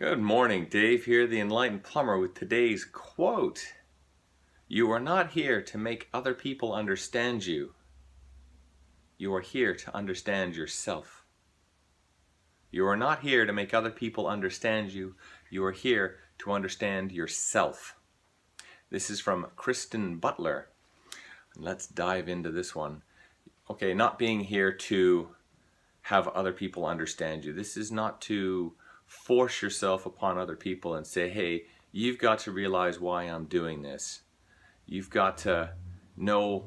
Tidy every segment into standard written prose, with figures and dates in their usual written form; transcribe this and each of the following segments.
Good morning, Dave here, the Enlightened Plumber, with today's quote. You are not here to make other people understand you. You are here to understand yourself. You are not here to make other people understand you. You are here to understand yourself. This is from Kristen Butler. Let's dive into this one. Okay, not being here to have other people understand you. This is not to force yourself upon other people and say, hey, you've got to realize why I'm doing this. You've got to know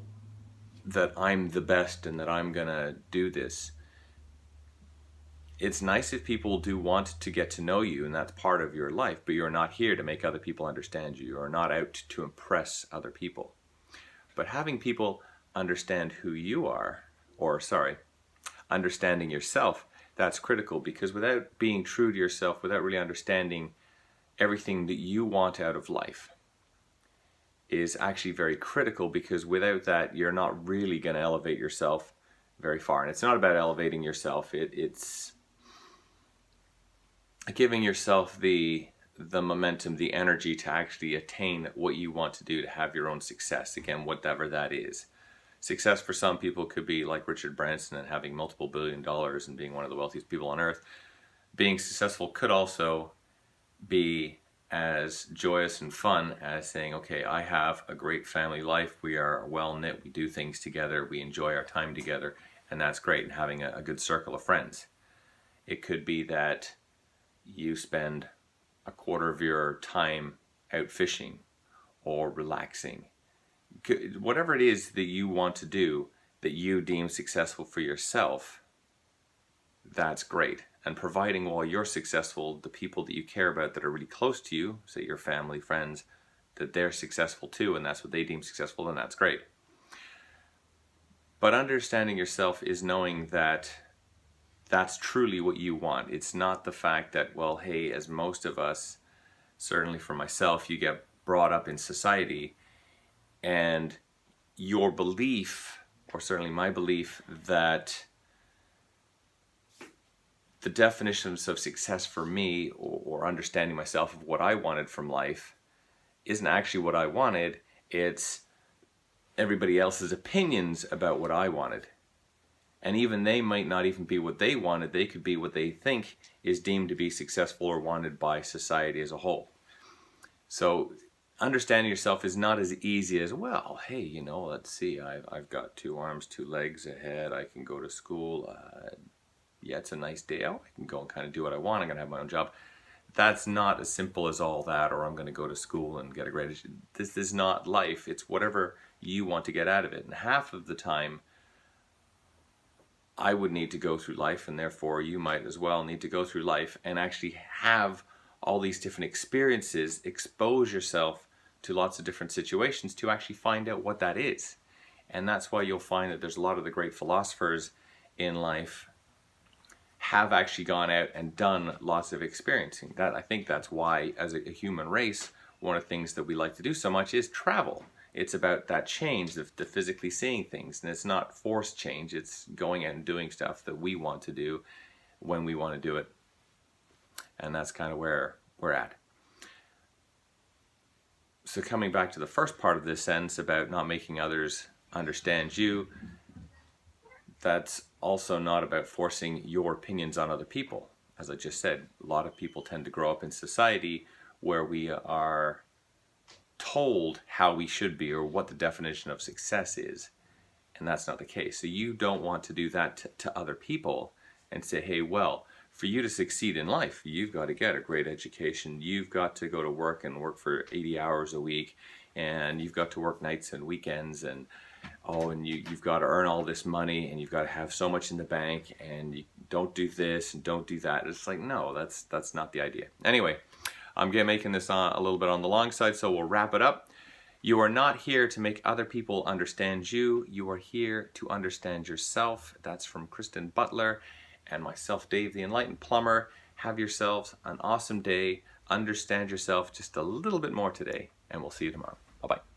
that I'm the best and that I'm gonna do this. It's nice if people do want to get to know you, and that's part of your life, but you're not here to make other people understand you. You're not out to impress other people. But having people understand who you are, understanding yourself, that's critical, because without being true to yourself, without really understanding everything that you want out of life, is actually very critical, because without that, you're not really going to elevate yourself very far. And it's not about elevating yourself, it's giving yourself the momentum, the energy to actually attain what you want to do, to have your own success, again, whatever that is. Success for some people could be like Richard Branson and having multiple $1 billion and being one of the wealthiest people on earth. Being successful could also be as joyous and fun as saying, okay, I have a great family life, we are well knit, we do things together, we enjoy our time together, and that's great, and having a good circle of friends. It could be that you spend a quarter of your time out fishing or relaxing. Whatever it is that you want to do that you deem successful for yourself, that's great. And providing while you're successful, the people that you care about that are really close to you, say your family, friends, that they're successful too, and that's what they deem successful, then that's great. But understanding yourself is knowing that that's truly what you want. It's not the fact that, well, hey, as most of us, certainly for myself, you get brought up in society, and your belief, or certainly my belief, that the definitions of success for me, or understanding myself of what I wanted from life, isn't actually what I wanted. It's everybody else's opinions about what I wanted. And even they might not even be what they wanted. They could be what they think is deemed to be successful or wanted by society as a whole. So understanding yourself is not as easy as, well, hey, you know, let's see, I've got 2 arms, 2 legs, a head, I can go to school, yeah, it's a nice day out, I can go and kind of do what I want, I'm going to have my own job. That's not as simple as all that, or I'm going to go to school and get a grade. This is not life. It's whatever you want to get out of it. And half of the time, I would need to go through life, and therefore you might as well need to go through life and actually have all these different experiences, expose yourself to lots of different situations to actually find out what that is. And that's why you'll find that there's a lot of the great philosophers in life have actually gone out and done lots of experiencing. That, I think that's why, as a human race, one of the things that we like to do so much is travel. It's about that change, the physically seeing things, and it's not forced change, it's going out and doing stuff that we want to do when we want to do it. And that's kind of where we're at. So coming back to the first part of this sentence about not making others understand you, that's also not about forcing your opinions on other people. As I just said, a lot of people tend to grow up in society where we are told how we should be or what the definition of success is, and that's not the case. So you don't want to do that to other people and say, hey, well, for you to succeed in life, you've got to get a great education, you've got to go to work and work for 80 hours a week, and you've got to work nights and weekends, and you've got to earn all this money, and you've got to have so much in the bank, and you don't do this and don't do that. It's like, no, that's not the idea. Anyway, I'm making this a little bit on the long side, so we'll wrap it up. You are not here to make other people understand you. You are here to understand yourself. That's from Kristen Butler and myself, Dave, the Enlightened Plumber. Have yourselves an awesome day. Understand yourself just a little bit more today, and we'll see you tomorrow. Bye-bye.